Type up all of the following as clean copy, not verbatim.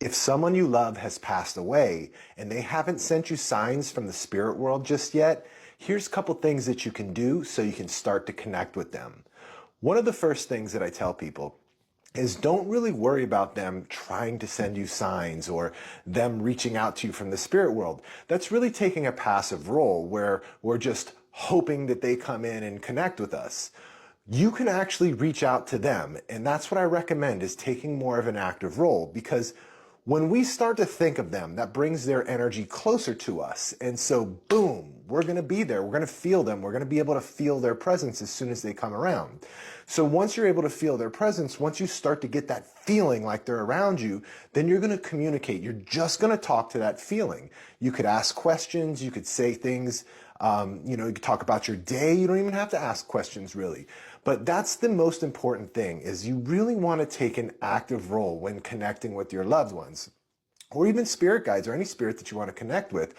If someone you love has passed away and they haven't sent you signs from the spirit world just yet, here's a couple things that you can do so you can start to connect with them. One of the first things that I tell people is don't really worry about them trying to send you signs or them reaching out to you from the spirit world. That's really taking a passive role where we're just hoping that they come in and connect with us. You can actually reach out to them, and that's what I recommend, is taking more of an active role, because when we start to think of them, that brings their energy closer to us. And so, boom, we're going to be there. We're going to feel them. We're going to be able to feel their presence as soon as they come around. So once you're able to feel their presence, once you start to get that feeling like they're around you, then you're going to communicate. You're just going to talk to that feeling. You could ask questions. You could say things. You could talk about your day. You don't even have to ask questions, really. But that's the most important thing, is you really want to take an active role when connecting with your loved ones, or even spirit guides or any spirit that you want to connect with.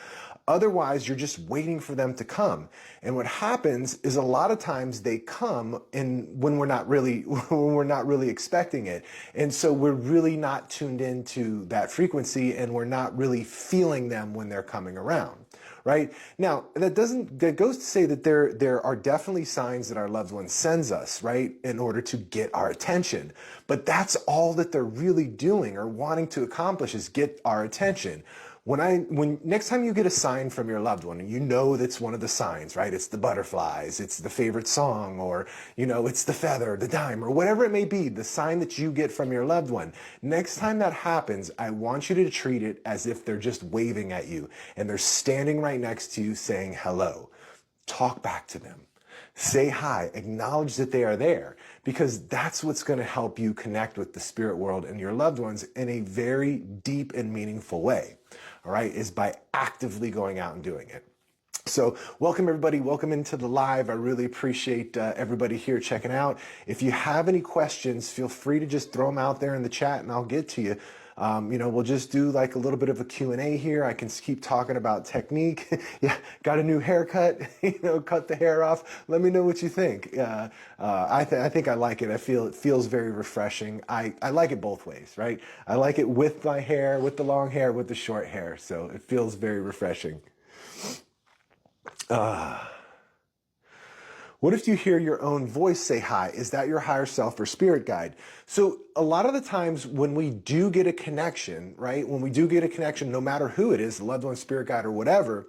Otherwise, you're just waiting for them to come. And what happens is a lot of times they come when we're not really expecting it. And so we're really not tuned into that frequency, and we're not really feeling them when they're coming around. Right? Now, that goes to say that there are definitely signs that our loved one sends us, right, in order to get our attention. But that's all that they're really doing or wanting to accomplish, is get our attention. When next time you get a sign from your loved one, and you know that's one of the signs, right? It's the butterflies, it's the favorite song, or, it's the feather, the dime, or whatever it may be, the sign that you get from your loved one. Next time that happens, I want you to treat it as if they're just waving at you and they're standing right next to you saying hello. Talk back to them. Say hi, acknowledge that they are there, because that's what's going to help you connect with the spirit world and your loved ones in a very deep and meaningful way. All right, is by actively going out and doing it. So welcome everybody, welcome into the live. I really appreciate everybody here checking out. If you have any questions, feel free to just throw them out there in the chat and I'll get to you. We'll just do like a little bit of a Q&A here. I can keep talking about technique. Yeah, got a new haircut, cut the hair off. Let me know what you think. I think I like it. I feel it feels very refreshing. I like it both ways, right? I like it with my hair, with the long hair, with the short hair. So it feels very refreshing. What if you hear your own voice say hi? Is that your higher self or spirit guide? So a lot of the times when we do get a connection, right? When we do get a connection, no matter who it is, the loved one, spirit guide, or whatever,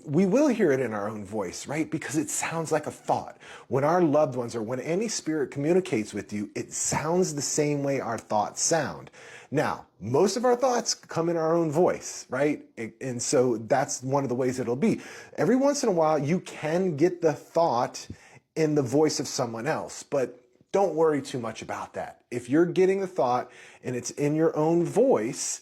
we will hear it in our own voice, right? Because it sounds like a thought. When our loved ones, or when any spirit communicates with you, it sounds the same way our thoughts sound. Now, most of our thoughts come in our own voice, right? And so that's one of the ways it'll be. Every once in a while, you can get the thought in the voice of someone else, but don't worry too much about that. If you're getting the thought and it's in your own voice,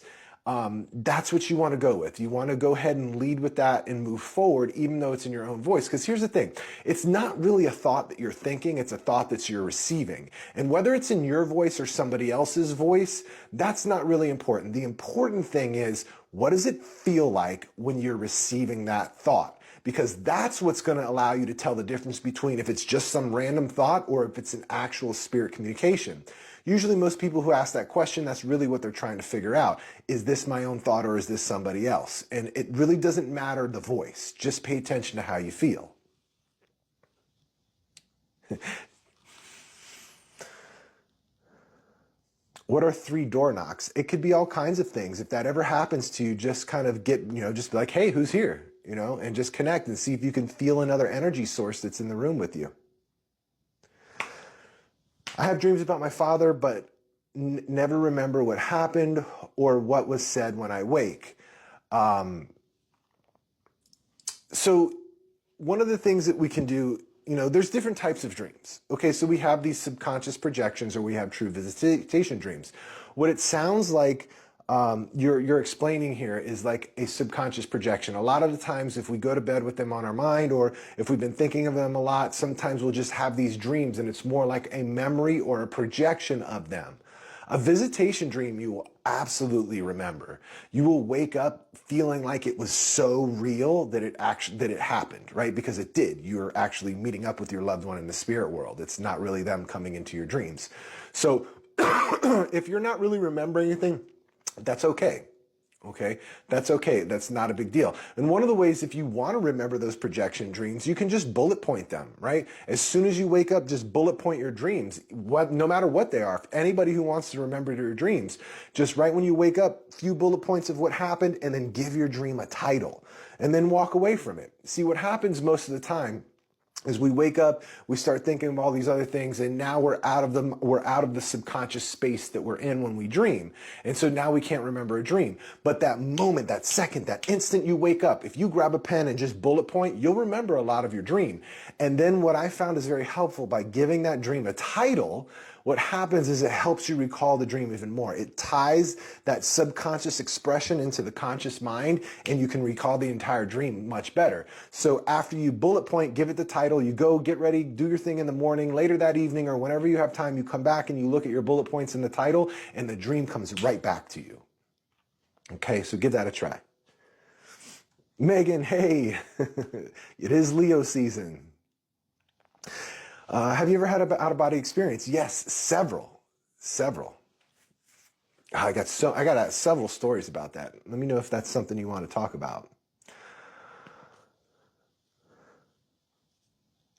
that's what you want to go with. You want to go ahead and lead with that and move forward, even though it's in your own voice. Because here's the thing. It's not really a thought that you're thinking. It's a thought that you're receiving. And whether it's in your voice or somebody else's voice, that's not really important. The important thing is, what does it feel like when you're receiving that thought? Because that's what's going to allow you to tell the difference between if it's just some random thought or if it's an actual spirit communication. Usually most people who ask that question, that's really what they're trying to figure out. Is this my own thought or is this somebody else? And it really doesn't matter the voice. Just pay attention to how you feel. What are 3 door knocks? It could be all kinds of things. If that ever happens to you, just kind of just be like, hey, who's here? And just connect and see if you can feel another energy source that's in the room with you. I have dreams about my father, but never remember what happened or what was said when I wake. So one of the things that we can do, there's different types of dreams. Okay, so we have these subconscious projections, or we have true visitation dreams. What it sounds like you're explaining here is like a subconscious projection. A lot of the times if we go to bed with them on our mind, or if we've been thinking of them a lot, sometimes we'll just have these dreams and it's more like a memory or a projection of them. A visitation dream you will absolutely remember. You will wake up feeling like it was so real that it happened, right? Because it did. You're actually meeting up with your loved one in the spirit world. It's not really them coming into your dreams. So if you're not really remembering anything, That's okay. Okay, that's okay. That's not a big deal. And one of the ways, if you want to remember those projection dreams, you can just bullet point them, right? As soon as you wake up, just bullet point your dreams, no matter what they are. If anybody who wants to remember your dreams, just right when you wake up, few bullet points of what happened, and then give your dream a title, and then walk away from it. See, what happens most of the time as we wake up, we start thinking of all these other things, and now we're out of the subconscious space that we're in when we dream. And so now we can't remember a dream. But that moment, that second, that instant you wake up, if you grab a pen and just bullet point, you'll remember a lot of your dream. And then what I found is very helpful, by giving that dream a title, what happens is it helps you recall the dream even more. It ties that subconscious expression into the conscious mind, and you can recall the entire dream much better. So after you bullet point, give it the title, you go get ready, do your thing in the morning, later that evening, or whenever you have time, you come back and you look at your bullet points in the title, and the dream comes right back to you. Okay, so give that a try. Megan, hey, it is Leo season. Have you ever had an out-of-body experience? Yes, several. I got several stories about that. Let me know if that's something you want to talk about.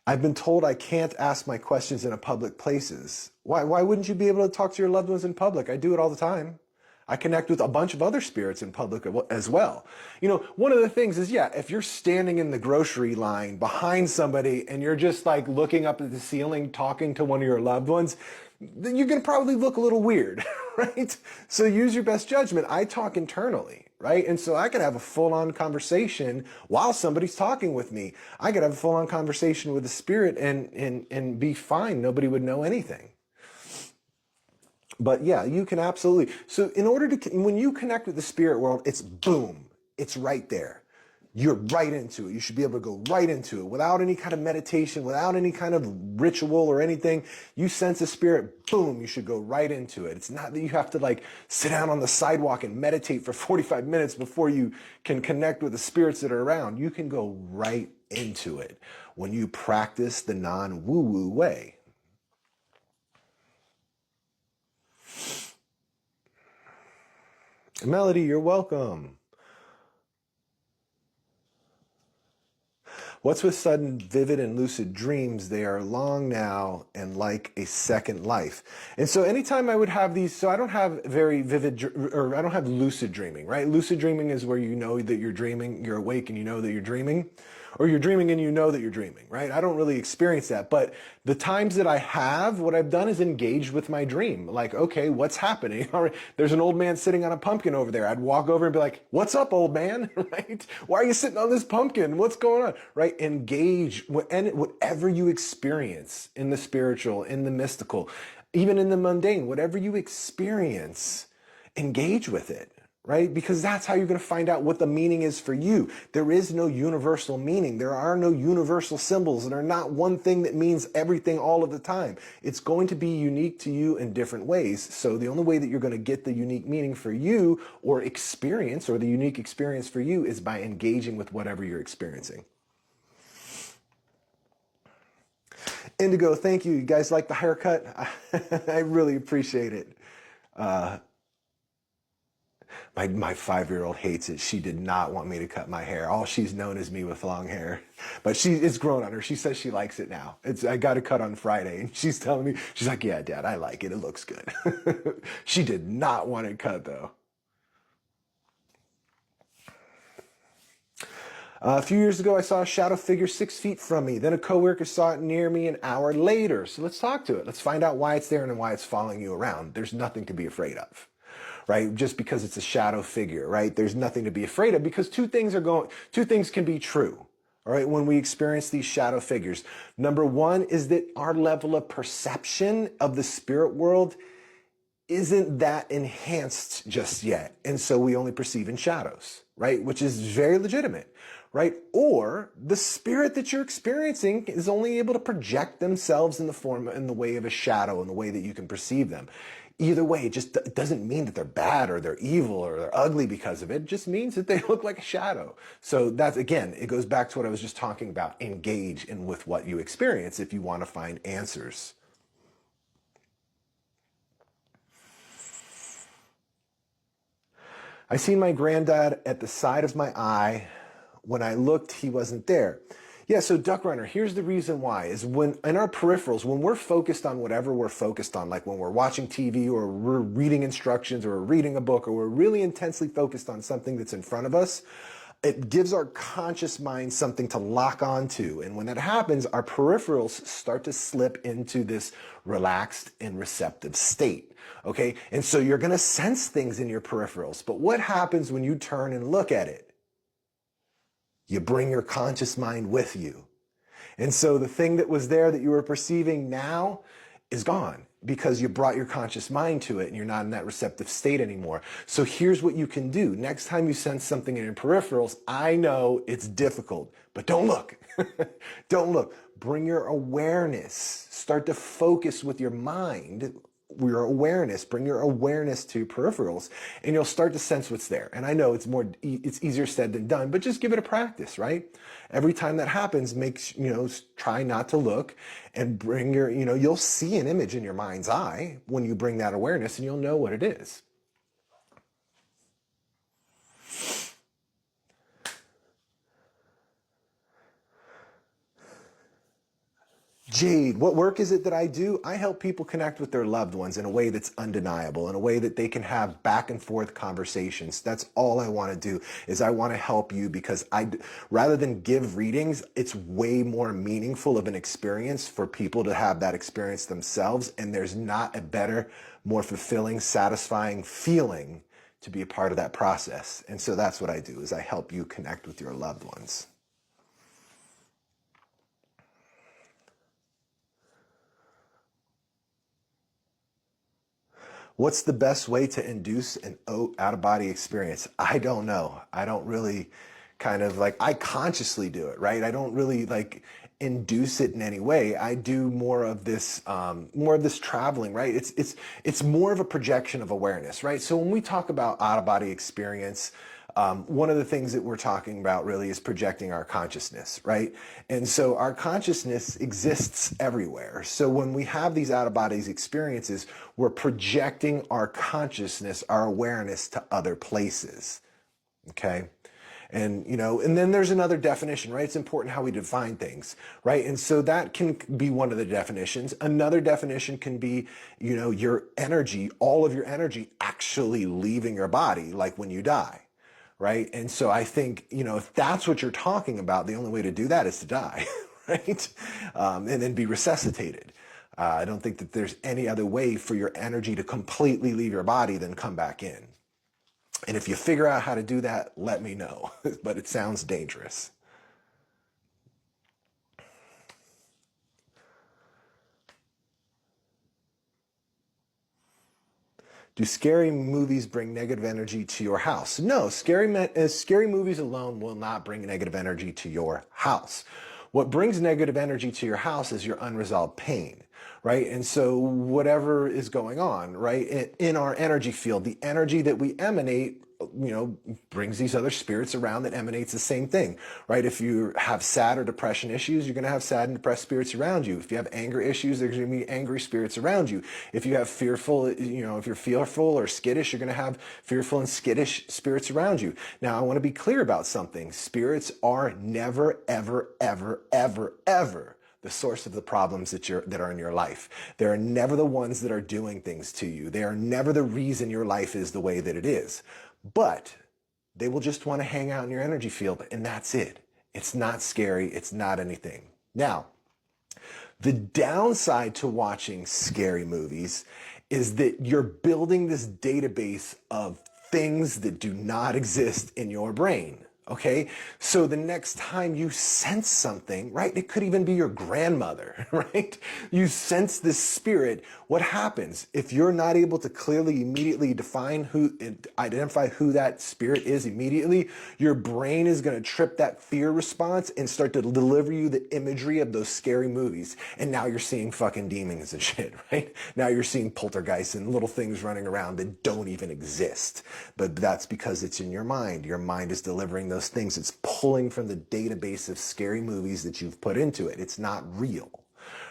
I've been told I can't ask my questions in a public places. Why wouldn't you be able to talk to your loved ones in public? I do it all the time. I connect with a bunch of other spirits in public as well. You know, one of the things is, yeah, if you're standing in the grocery line behind somebody and you're just like looking up at the ceiling, talking to one of your loved ones, then you're going to probably look a little weird, right? So use your best judgment. I talk internally, right? And so I could have a full-on conversation while somebody's talking with me. I could have a full-on conversation with the spirit and be fine. Nobody would know anything. But yeah, you can absolutely. So in order to, when you connect with the spirit world, it's boom. It's right there. You're right into it. You should be able to go right into it without any kind of meditation, without any kind of ritual or anything. You sense a spirit, boom, you should go right into it. It's not that you have to like sit down on the sidewalk and meditate for 45 minutes before you can connect with the spirits that are around. You can go right into it when you practice the non-woo-woo way. Melody, you're welcome. What's with sudden, vivid, and lucid dreams? They are long now and like a second life. And so anytime I would have these, so I don't have very vivid, or I don't have lucid dreaming, right? Lucid dreaming is where you know that you're dreaming, you're awake and you know that you're dreaming. Or you're dreaming and you know that you're dreaming, right? I don't really experience that. But the times that I have, what I've done is engaged with my dream. Like, okay, what's happening? All right, there's an old man sitting on a pumpkin over there. I'd walk over and be like, what's up, old man? Right? Why are you sitting on this pumpkin? What's going on? Right? Engage, and whatever you experience in the spiritual, in the mystical, even in the mundane, whatever you experience, engage with it. Right? Because that's how you're going to find out what the meaning is for you. There is no universal meaning. There are no universal symbols. There are not one thing that means everything all of the time. It's going to be unique to you in different ways. So the only way that you're going to get the unique meaning for you or experience, or the unique experience for you, is by engaging with whatever you're experiencing. Indigo, thank you. You guys like the haircut? I really appreciate it. My 5-year-old hates it. She did not want me to cut my hair. All she's known is me with long hair. But it's grown on her. She says she likes it now. I got a cut on Friday, and she's telling me, she's like, yeah, Dad, I like it. It looks good. She did not want it cut, though. A few years ago, I saw a shadow figure 6 feet from me. Then a coworker saw it near me an hour later. So let's talk to it. Let's find out why it's there and why it's following you around. There's nothing to be afraid of. Right? Just because it's a shadow figure, right? There's nothing to be afraid of, because two things can be true. All right. When we experience these shadow figures, number one is that our level of perception of the spirit world isn't that enhanced just yet. And so we only perceive in shadows, right? Which is very legitimate, right? Or the spirit that you're experiencing is only able to project themselves in the way of a shadow, in the way that you can perceive them. Either way, it doesn't mean that they're bad or they're evil or they're ugly because of it. It just means that they look like a shadow. So that's, again, it goes back to what I was just talking about. Engage in with what you experience if you want to find answers. I seen my granddad at the side of my eye. When I looked, he wasn't there. Yeah, so duck runner, here's the reason why, is when in our peripherals, when we're focused on whatever we're focused on, like when we're watching TV or we're reading instructions or we're reading a book or we're really intensely focused on something that's in front of us, it gives our conscious mind something to lock onto. And when that happens, our peripherals start to slip into this relaxed and receptive state. Okay. And so you're going to sense things in your peripherals. But what happens when you turn and look at it? You bring your conscious mind with you. And so the thing that was there that you were perceiving now is gone because you brought your conscious mind to it and you're not in that receptive state anymore. So here's what you can do. Next time you sense something in your peripherals, I know it's difficult, but don't look. Don't look. Bring your awareness. Start to focus with your mind, your awareness. Bring your awareness to your peripherals and you'll start to sense what's there. And I know it's easier said than done, but just give it a practice, right? Every time that happens, try not to look and bring you'll see an image in your mind's eye when you bring that awareness and you'll know what it is. Jade, what work is it that I do? I help people connect with their loved ones in a way that's undeniable, in a way that they can have back and forth conversations. That's all I want to do is I want to help you because rather than give readings, it's way more meaningful of an experience for people to have that experience themselves. And there's not a better, more fulfilling, satisfying feeling to be a part of that process. And so that's what I do is I help you connect with your loved ones. What's the best way to induce an out-of-body experience? I don't know. I don't really I consciously do it, right? I don't really induce it in any way. I do more of this traveling, right? It's more of a projection of awareness, right? So when we talk about out-of-body experience, one of the things that we're talking about really is projecting our consciousness, right? And so our consciousness exists everywhere. So when we have these out-of-body experiences, we're projecting our consciousness, our awareness to other places, okay? And, and then there's another definition, right? It's important how we define things, right? And so that can be one of the definitions. Another definition can be, your energy, all of your energy actually leaving your body, like when you die. Right. And so I think, if that's what you're talking about, the only way to do that is to die, right? And then be resuscitated. I don't think that there's any other way for your energy to completely leave your body than come back in. And if you figure out how to do that, let me know. But it sounds dangerous. Do scary movies bring negative energy to your house? No, scary movies alone will not bring negative energy to your house. What brings negative energy to your house is your unresolved pain, right? And so whatever is going on, right, in our energy field, the energy that we emanate, brings these other spirits around that emanates the same thing, right? If you have sad or depression issues, you're going to have sad and depressed spirits around you. If you have anger issues, there's going to be angry spirits around you. If you have fearful, if you're fearful or skittish, you're going to have fearful and skittish spirits around you. Now, I want to be clear about something. Spirits are never, ever, ever, ever, ever the source of the problems that are in your life. They are never the ones that are doing things to you. They are never the reason your life is the way that it is. But they will just want to hang out in your energy field, and that's it. It's not scary. It's not anything. Now, the downside to watching scary movies is that you're building this database of things that do not exist in your brain. Okay, so the next time you sense something, right? It could even be your grandmother, right? You sense this spirit. What happens if you're not able to clearly immediately identify who that spirit is immediately? Your brain is going to trip that fear response and start to deliver you the imagery of those scary movies. And now you're seeing fucking demons and shit, right? Now you're seeing poltergeists and little things running around that don't even exist. But that's because it's in your mind. Your mind is delivering those things. It's pulling from the database of scary movies that you've put into it. It's not real,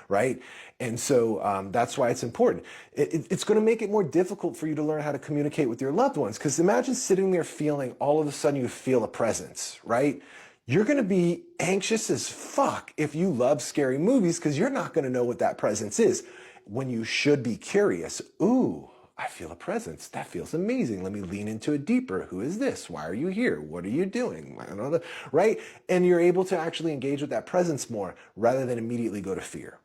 right? And so that's why it's important. It's going to make it more difficult for you to learn how to communicate with your loved ones, because imagine sitting there feeling all of a sudden you feel a presence, right? You're going to be anxious as fuck if you love scary movies, because you're not going to know what that presence is, when you should be curious. Ooh, I feel a presence. That feels amazing. Let me lean into it deeper. Who is this? Why are you here? What are you doing? I don't know, right? And you're able to actually engage with that presence more rather than immediately go to fear.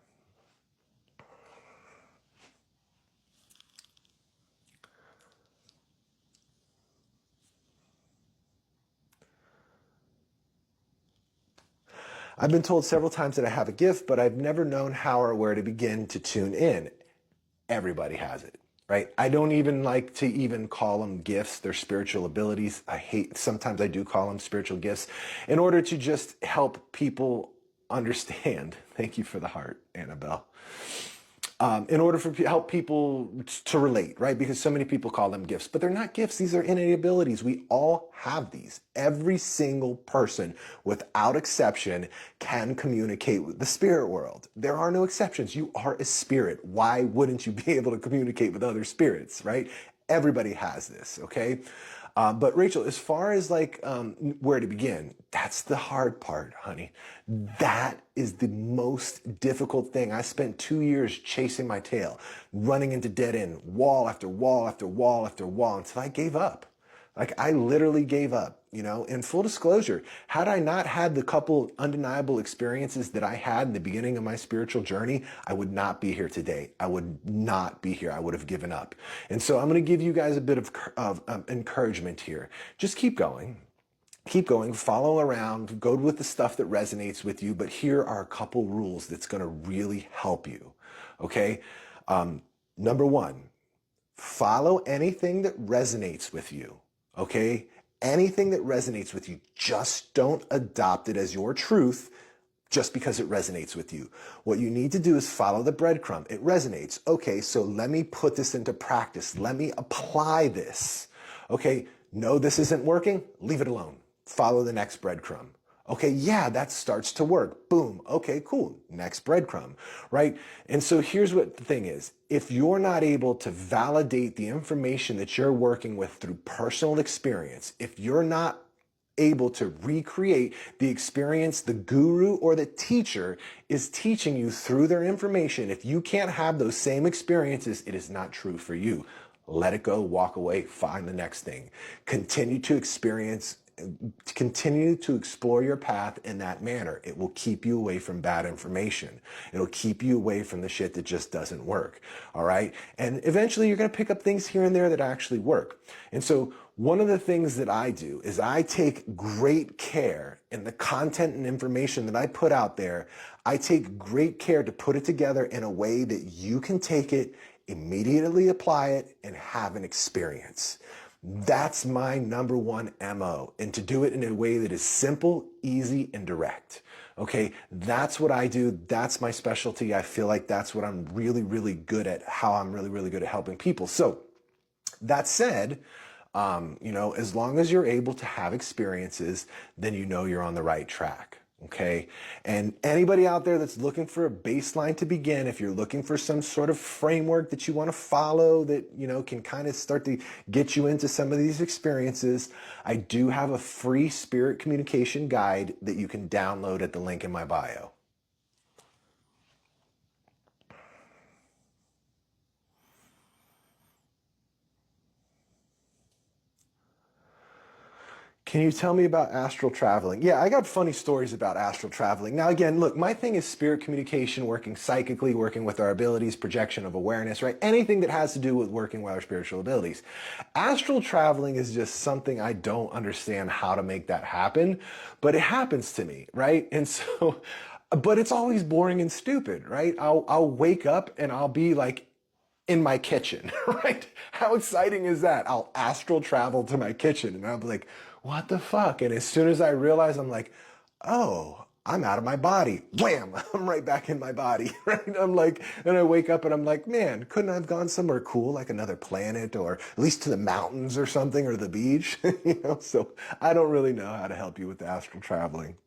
I've been told several times that I have a gift, but I've never known how or where to begin to tune in. Everybody has it, right? I don't even like to even call them gifts. They're spiritual abilities. Sometimes I do call them spiritual gifts in order to just help people understand. Thank you for the heart, Annabelle. In order for help people to relate, right? Because so many people call them gifts, but they're not gifts. These are innate abilities. We all have these. Every single person, without exception, can communicate with the spirit world. There are no exceptions. You are a spirit. Why wouldn't you be able to communicate with other spirits, right? Everybody has this, okay? But Rachel, as far as like where to begin, that's the hard part, honey. That is the most difficult thing. I spent 2 years chasing my tail, running into dead end, wall after wall after wall after wall, until I gave up. Like, I literally gave up, you know. In full disclosure, had I not had the couple undeniable experiences that I had in the beginning of my spiritual journey, I would not be here today. I would not be here. I would have given up. And so I'm going to give you guys a bit of encouragement here. Just keep going. Keep going, follow around, go with the stuff that resonates with you. But here are a couple rules that's going to really help you. Okay. Number one, follow anything that resonates with you. Okay? Anything that resonates with you, just don't adopt it as your truth just because it resonates with you. What you need to do is follow the breadcrumb. It resonates. Okay, so let me put this into practice. Let me apply this. Okay, no, this isn't working. Leave it alone. Follow the next breadcrumb. Okay, yeah, that starts to work. Boom. Okay, cool. Next breadcrumb, right? And so here's what the thing is. If you're not able to validate the information that you're working with through personal experience, if you're not able to recreate the experience the guru or the teacher is teaching you through their information, if you can't have those same experiences, it is not true for you. Let it go, walk away, find the next thing. Continue to explore your path in that manner. It will keep you away from bad information. It'll keep you away from the shit that just doesn't work. All right. And eventually you're going to pick up things here and there that actually work. And so one of the things that I do is I take great care in the content and information that I put out there. I take great care to put it together in a way that you can take it, immediately apply it, and have an experience. That's my number one MO, and to do it in a way that is simple, easy, and direct. Okay, that's what I do. That's my specialty. I feel like that's what I'm really, really good at, how I'm really, really good at helping people. So that said, as long as you're able to have experiences, then you know you're on the right track. Okay. And anybody out there that's looking for a baseline to begin, if you're looking for some sort of framework that you want to follow that, can kind of start to get you into some of these experiences, I do have a free spirit communication guide that you can download at the link in my bio. Can you tell me about astral traveling? Yeah, I got funny stories about astral traveling. Now, again, look, my thing is spirit communication, working psychically, working with our abilities, projection of awareness, right? Anything that has to do with working with our spiritual abilities. Astral traveling is just something I don't understand how to make that happen, but it happens to me, right? And so, but it's always boring and stupid, right? I'll wake up and I'll be like, in my kitchen, right? How exciting is that? I'll astral travel to my kitchen and I'll be like, what the fuck? And as soon as I realize, I'm like, oh, I'm out of my body. Wham! I'm right back in my body, right? I'm like, and I wake up and I'm like, man, couldn't I have gone somewhere cool, like another planet, or at least to the mountains or something, or the beach? So I don't really know how to help you with the astral traveling.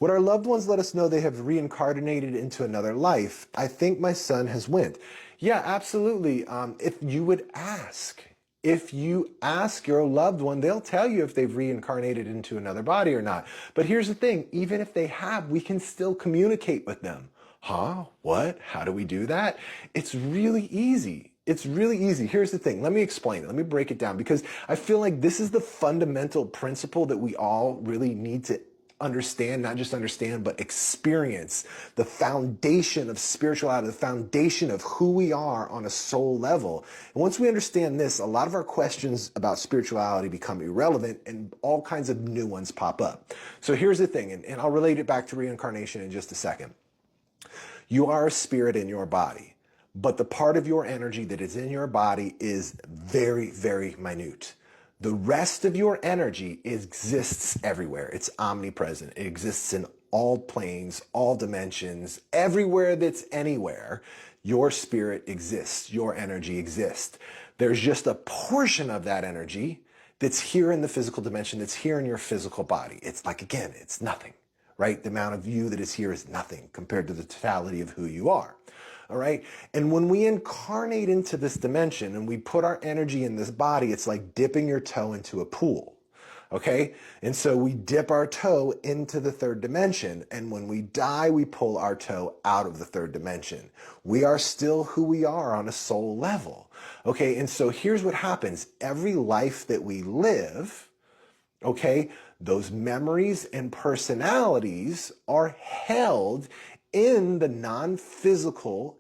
Would our loved ones let us know they have reincarnated into another life? I think my son has went. Yeah, absolutely. If you would ask. If you ask your loved one, they'll tell you if they've reincarnated into another body or not. But here's the thing, even if they have, we can still communicate with them. Huh? What? How do we do that? It's really easy. It's really easy. Here's the thing. Let me explain it. Let me break it down because I feel like this is the fundamental principle that we all really need to understand, not just understand, but experience the foundation of spirituality, the foundation of who we are on a soul level. And once we understand this, a lot of our questions about spirituality become irrelevant and all kinds of new ones pop up. So here's the thing, and I'll relate it back to reincarnation in just a second. You are a spirit in your body, but the part of your energy that is in your body is very, very minute. The rest of your energy exists everywhere. It's omnipresent. It exists in all planes, all dimensions, everywhere that's anywhere. Your spirit exists. Your energy exists. There's just a portion of that energy that's here in the physical dimension, that's here in your physical body. It's like, again, it's nothing, right? The amount of you that is here is nothing compared to the totality of who you are. All right. And when we incarnate into this dimension and we put our energy in this body, it's like dipping your toe into a pool. Okay. And so we dip our toe into the third dimension. And when we die, we pull our toe out of the third dimension. We are still who we are on a soul level. Okay. And so here's what happens. Every life that we live, okay, those memories and personalities are held in the non-physical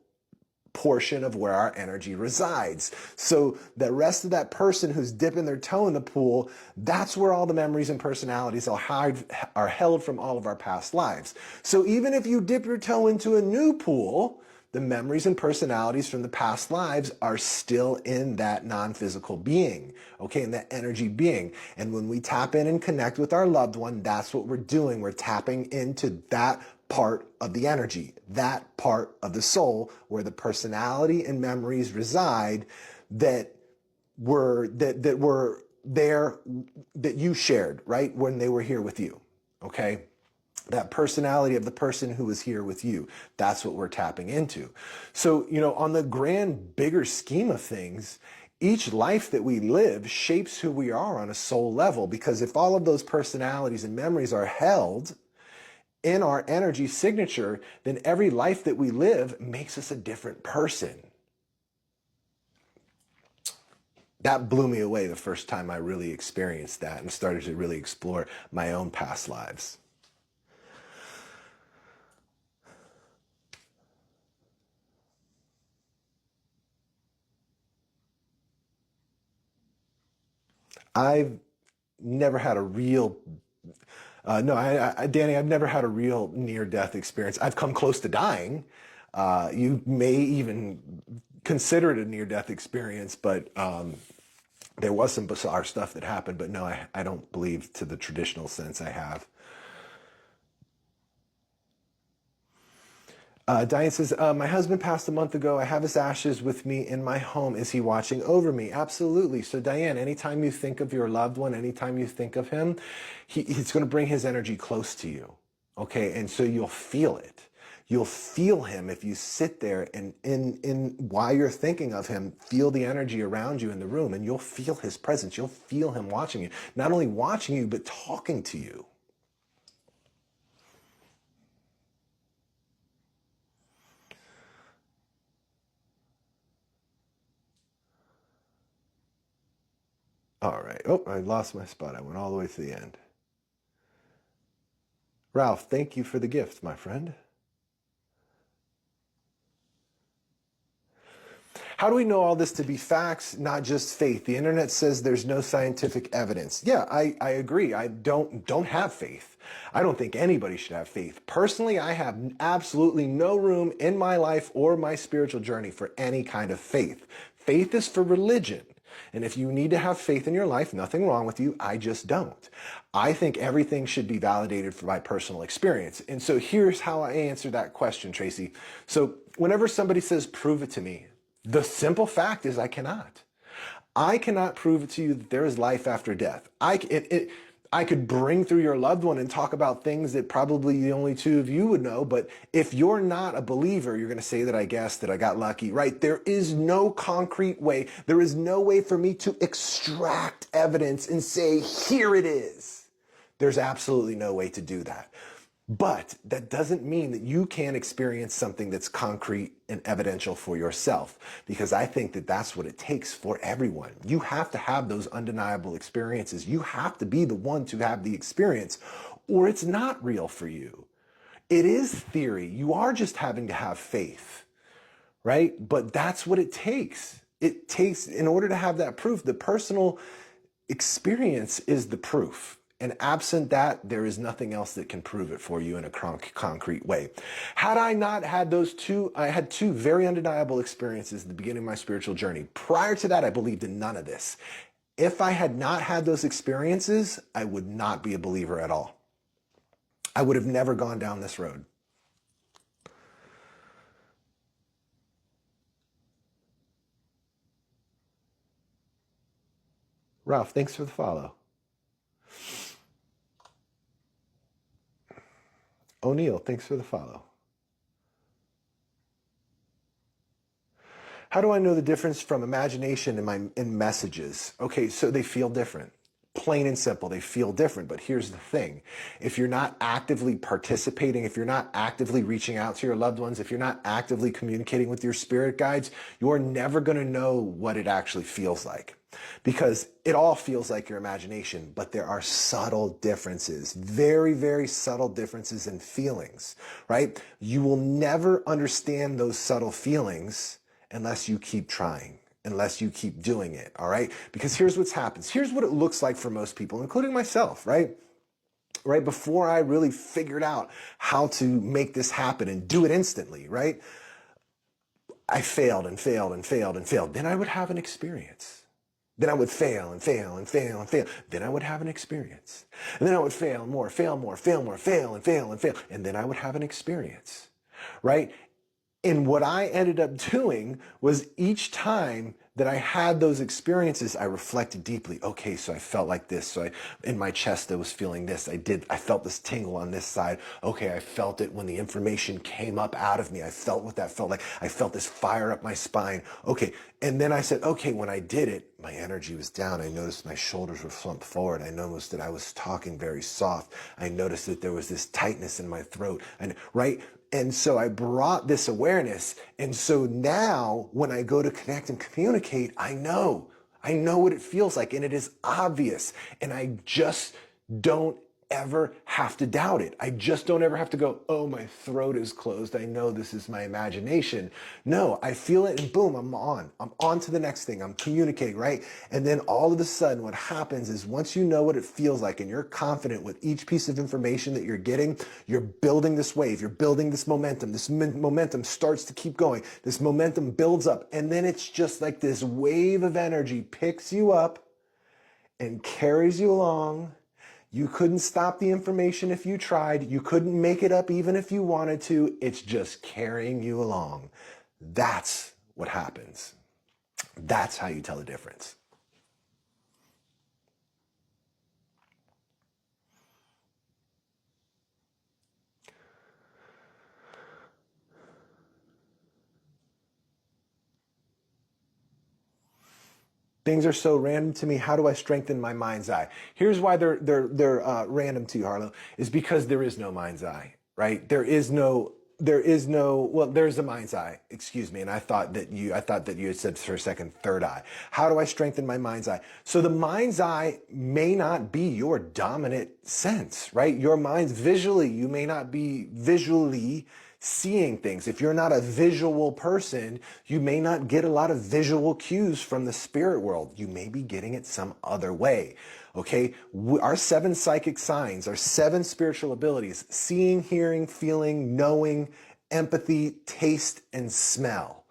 portion of where our energy resides. So the rest of that person who's dipping their toe in the pool, that's where all the memories and personalities are held from all of our past lives. So even if you dip your toe into a new pool, the memories and personalities from the past lives are still in that non-physical being, okay, in that energy being. And when we tap in and connect with our loved one, that's what we're doing. We're tapping into that part of the energy, that part of the soul where the personality and memories reside that were there, that you shared, right, when they were here with you, okay? That personality of the person who was here with you, that's what we're tapping into. So, on the grand, bigger scheme of things, each life that we live shapes who we are on a soul level, because if all of those personalities and memories are held in our energy signature, then every life that we live makes us a different person. That blew me away the first time I really experienced that and started to really explore my own past lives. I've never had a real no, Danny, I've never had a real near-death experience. I've come close to dying. You may even consider it a near-death experience, but there was some bizarre stuff that happened. But no, I don't believe to the traditional sense I have. Diane says, my husband passed a month ago. I have his ashes with me in my home. Is he watching over me? Absolutely. So Diane, anytime you think of your loved one, anytime you think of him, he's going to bring his energy close to you. Okay. And so you'll feel it. You'll feel him if you sit there and while you're thinking of him, feel the energy around you in the room, and you'll feel his presence. You'll feel him watching you, not only watching you, but talking to you. All right. Oh, I lost my spot. I went all the way to the end. Ralph, thank you for the gift, my friend. How do we know all this to be facts, not just faith? The internet says there's no scientific evidence. Yeah, I agree. I don't have faith. I don't think anybody should have faith. Personally, I have absolutely no room in my life or my spiritual journey for any kind of faith. Faith is for religion. And if you need to have faith in your life, nothing wrong with you. I just don't. I think everything should be validated by personal experience. And so here's how I answer that question, Tracy. So whenever somebody says, prove it to me, the simple fact is I cannot. I cannot prove it to you that there is life after death. I could bring through your loved one and talk about things that probably the only two of you would know. But if you're not a believer, you're going to say that I guessed, that I got lucky, right? There is no concrete way. There is no way for me to extract evidence and say, here it is. There's absolutely no way to do that. But that doesn't mean that you can't experience something that's concrete and evidential for yourself, because I think that that's what it takes for everyone. You have to have those undeniable experiences. You have to be the one to have the experience, or it's not real for you. It is theory. You are just having to have faith, right? But that's what it takes. It takes, in order to have that proof, the personal experience is the proof. And absent that, there is nothing else that can prove it for you in a concrete way. Had I not had those two, I had two very undeniable experiences at the beginning of my spiritual journey. Prior to that, I believed in none of this. If I had not had those experiences, I would not be a believer at all. I would have never gone down this road. Ralph, thanks for the follow. O'Neill, thanks for the follow. How do I know the difference from imagination and messages? Okay, so they feel different. Plain and simple, they feel different. But here's the thing. If you're not actively participating, if you're not actively reaching out to your loved ones, if you're not actively communicating with your spirit guides, you're never going to know what it actually feels like. Because it all feels like your imagination, but there are subtle differences, very, very subtle differences in feelings, right? You will never understand those subtle feelings unless you keep trying, unless you keep doing it, all right? Because here's what happens. Here's what it looks like for most people, including myself, right? Right before I really figured out how to make this happen and do it instantly, right? I failed and failed and failed and failed. Then I would have an experience. Then I would fail and fail and fail and fail. Then I would have an experience. And then I would fail more, fail more, fail more, fail and fail and fail. And then I would have an experience, right? And what I ended up doing was each time that I had those experiences, I reflected deeply. Okay, so I felt like this. So in my chest, I was feeling this. I felt this tingle on this side. Okay, I felt it when the information came up out of me. I felt what that felt like. I felt this fire up my spine. Okay, and then I said, okay, when I did it, my energy was down. I noticed my shoulders were slumped forward. I noticed that I was talking very soft. I noticed that there was this tightness in my throat. And right? And so I brought this awareness. And so now when I go to connect and communicate, I know what it feels like, and it is obvious. And I just don't ever have to doubt it. I just don't ever have to go, oh, my throat is closed. I know this is my imagination. No, I feel it and boom, I'm on to the next thing. I'm communicating, right? And then all of a sudden what happens is once you know what it feels like and you're confident with each piece of information that you're getting, you're building this wave, you're building this momentum. This momentum starts to keep going. This momentum builds up. And then it's just like this wave of energy picks you up and carries you along. You couldn't stop the information if you tried. You couldn't make it up even if you wanted to. It's just carrying you along. That's what happens. That's how you tell the difference. Things are so random to me. How do I strengthen my mind's eye? Here's why they're random to you, Harlow, is because there is no mind's eye, right? There is no, well, there's a mind's eye, excuse me. And I thought that you had said for a second, third eye. How do I strengthen my mind's eye? So the mind's eye may not be your dominant sense, right? Your mind's visually, you may not be visually seeing things. If you're not a visual person, you may not get a lot of visual cues from the spirit world. You may be getting it some other way. Okay, our 7 psychic signs, our 7 spiritual abilities, seeing, hearing, feeling, knowing, empathy, taste, and smell.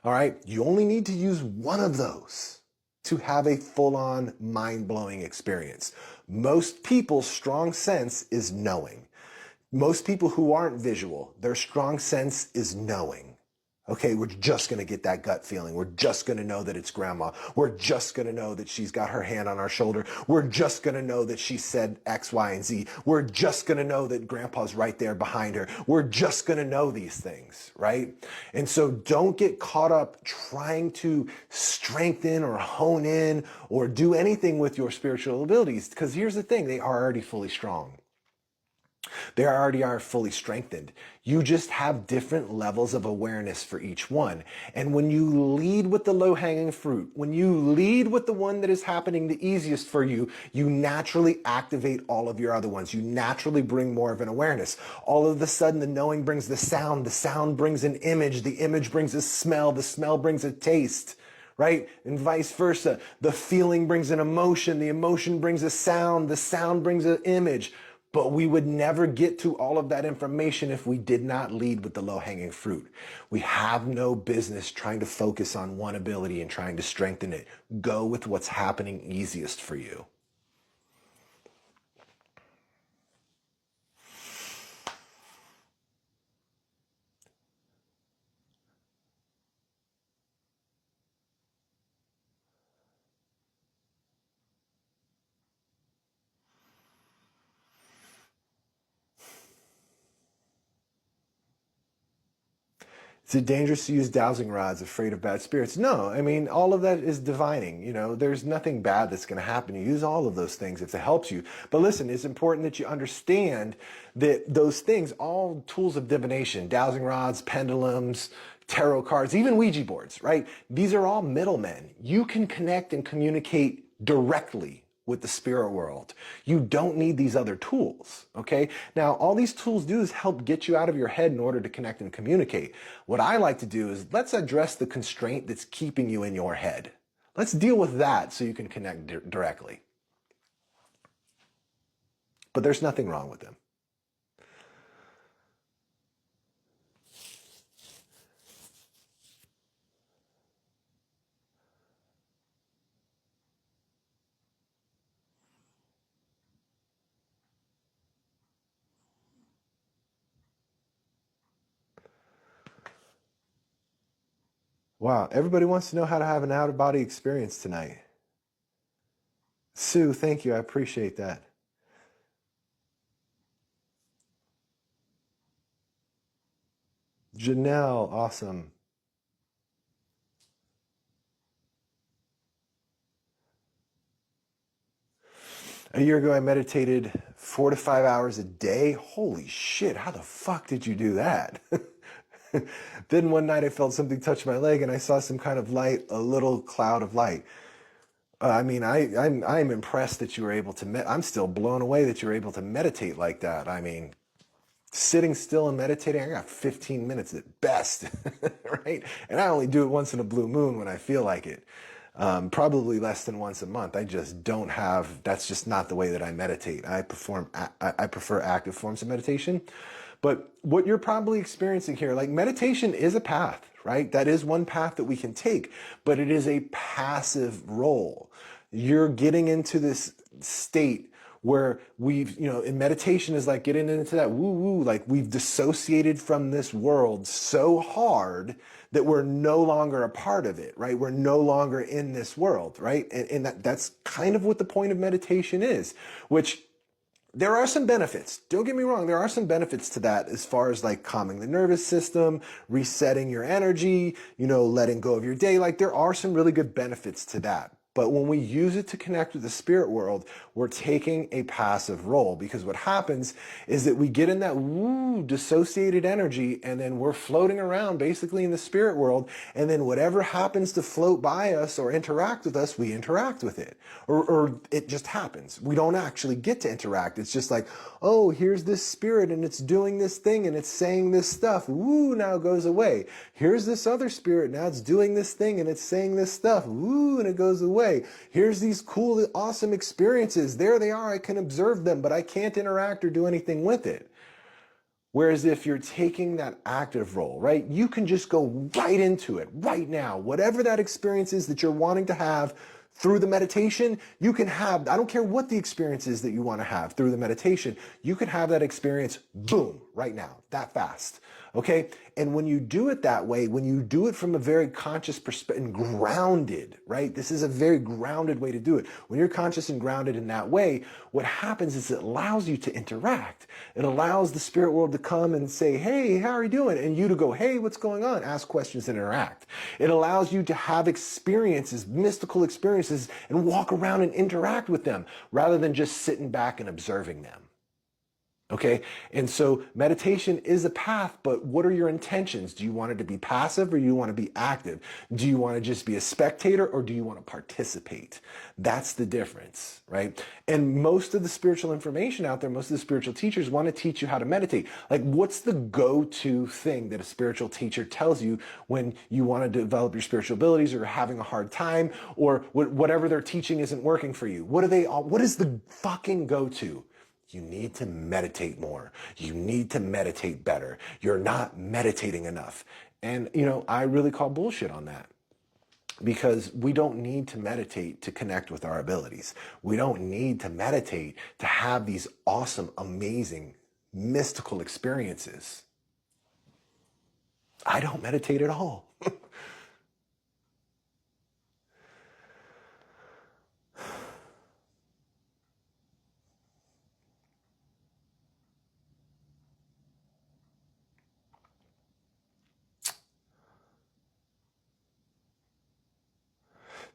All right, you only need to use one of those to have a full-on mind-blowing experience. Most people's strong sense is knowing. Most people who aren't visual, their strong sense is knowing. Okay, we're just going to get that gut feeling. We're just going to know that it's grandma. We're just going to know that she's got her hand on our shoulder. We're just going to know that she said X, Y, and Z. We're just going to know that grandpa's right there behind her. We're just going to know these things, right? And so don't get caught up trying to strengthen or hone in or do anything with your spiritual abilities, because here's the thing, they are already fully strong. They already are fully strengthened. You just have different levels of awareness for each one. And when you lead with the low-hanging fruit, when you lead with the one that is happening the easiest for you, you naturally activate all of your other ones. You naturally bring more of an awareness. All of a sudden, the knowing brings the sound brings an image, the image brings a smell, the smell brings a taste. Right? And vice versa. The feeling brings an emotion, the emotion brings a sound, the sound brings an image. But we would never get to all of that information if we did not lead with the low-hanging fruit. We have no business trying to focus on one ability and trying to strengthen it. Go with what's happening easiest for you. Is it dangerous to use dowsing rods afraid of bad spirits? No, I mean, all of that is divining. You know, there's nothing bad that's going to happen. You use all of those things if it helps you. But listen, it's important that you understand that those things, all tools of divination, dowsing rods, pendulums, tarot cards, even Ouija boards, right? These are all middlemen. You can connect and communicate directly with the spirit world. You don't need these other tools, okay? Now, all these tools do is help get you out of your head in order to connect and communicate. What I like to do is let's address the constraint that's keeping you in your head. Let's deal with that so you can connect directly. But there's nothing wrong with them. Wow, everybody wants to know how to have an out-of-body experience tonight. Sue, thank you. I appreciate that. Janelle, awesome. A year ago, I meditated 4 to 5 hours a day. Holy shit, how the fuck did you do that? Then one night I felt something touch my leg and I saw some kind of light, a little cloud of light. I'm impressed that you were able to, I'm still blown away that you were able to meditate like that. I mean, sitting still and meditating, I got 15 minutes at best, right? And I only do it once in a blue moon when I feel like it. Probably less than once a month. I just don't have, that's just not the way that I meditate. I prefer active forms of meditation. But what you're probably experiencing here, like meditation is a path, right? That is one path that we can take, but it is a passive role. You're getting into this state where we've, you know, in meditation is like getting into that woo-woo, like we've dissociated from this world so hard that we're no longer a part of it, right? We're no longer in this world, right? And that's kind of what the point of meditation is, which there are some benefits. Don't get me wrong. There are some benefits to that as far as like calming the nervous system, resetting your energy, you know, letting go of your day. Like there are some really good benefits to that. But when we use it to connect with the spirit world, we're taking a passive role, because what happens is that we get in that dissociated energy and then we're floating around basically in the spirit world. And then whatever happens to float by us or interact with us, we interact with it. Or it just happens. We don't actually get to interact. It's just like, oh, here's this spirit and it's doing this thing and it's saying this stuff. Woo, now it goes away. Here's this other spirit. Now it's doing this thing and it's saying this stuff. Woo, and it goes away. Here's these cool, awesome experiences. There they are. I can observe them, but I can't interact or do anything with it. Whereas if you're taking that active role, right, you can just go right into it right now. Whatever that experience is that you're wanting to have through the meditation, you can have, I don't care what the experience is that you want to have through the meditation, you can have that experience, boom, right now. that fast. Okay. And when you do it that way, when you do it from a very conscious perspective and grounded, right? This is a very grounded way to do it. When you're conscious and grounded in that way, what happens is it allows you to interact. It allows the spirit world to come and say, hey, how are you doing? And you to go, hey, what's going on? Ask questions and interact. It allows you to have experiences, mystical experiences, and walk around and interact with them rather than just sitting back and observing them. Okay, and so meditation is a path, but what are your intentions? Do you want it to be passive or do you want to be active? Do you want to just be a spectator or do you want to participate? That's the difference, right? And most of the spiritual information out there, most of the spiritual teachers want to teach you how to meditate. Like, what's the go-to thing that a spiritual teacher tells you when you want to develop your spiritual abilities or you're having a hard time or whatever they're teaching isn't working for you? What is the fucking go-to? You need to meditate more. You need to meditate better. You're not meditating enough. And, I really call bullshit on that because we don't need to meditate to connect with our abilities. We don't need to meditate to have these awesome, amazing, mystical experiences. I don't meditate at all.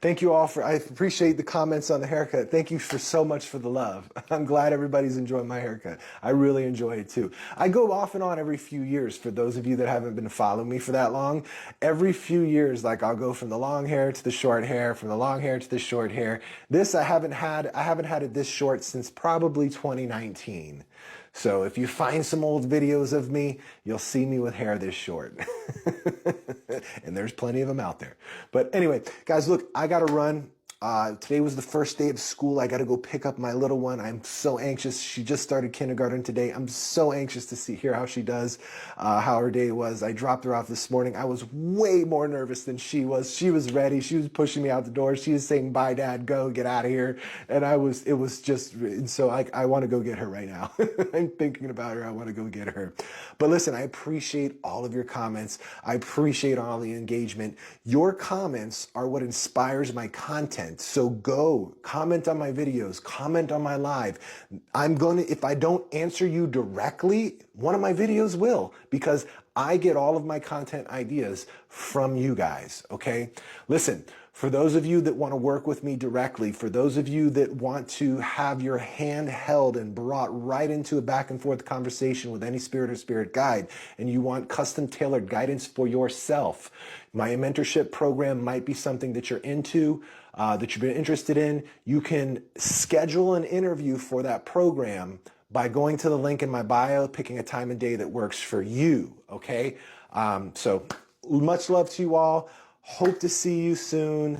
Thank you all I appreciate the comments on the haircut. Thank you so much for the love. I'm glad everybody's enjoying my haircut. I really enjoy it too. I go off and on every few years. For those of you that haven't been following me for that long, every few years, like I'll go from the long hair to the short hair, from the long hair to the short hair. I haven't had it this short since probably 2019. So if you find some old videos of me, you'll see me with hair this short. And there's plenty of them out there. But anyway, guys, look, I got to run. Today was the first day of school. I got to go pick up my little one. I'm so anxious. She just started kindergarten today. I'm so anxious to hear how she does, how her day was. I dropped her off this morning. I was way more nervous than she was. She was ready. She was pushing me out the door. She was saying, bye, Dad, go, get out of here. And so I want to go get her right now. I'm thinking about her. I want to go get her. But listen, I appreciate all of your comments. I appreciate all the engagement. Your comments are what inspires my content. So go comment on my videos, comment on my live. If I don't answer you directly, one of my videos will, because I get all of my content ideas from you guys. Okay. Listen, for those of you that want to work with me directly, for those of you that want to have your hand held and brought right into a back and forth conversation with any spirit or spirit guide, and you want custom tailored guidance for yourself, my mentorship program might be something that you're into, that you've been interested in. You can schedule an interview for that program by going to the link in my bio, picking a time and day that works for you. Okay. So much love to you all. Hope to see you soon.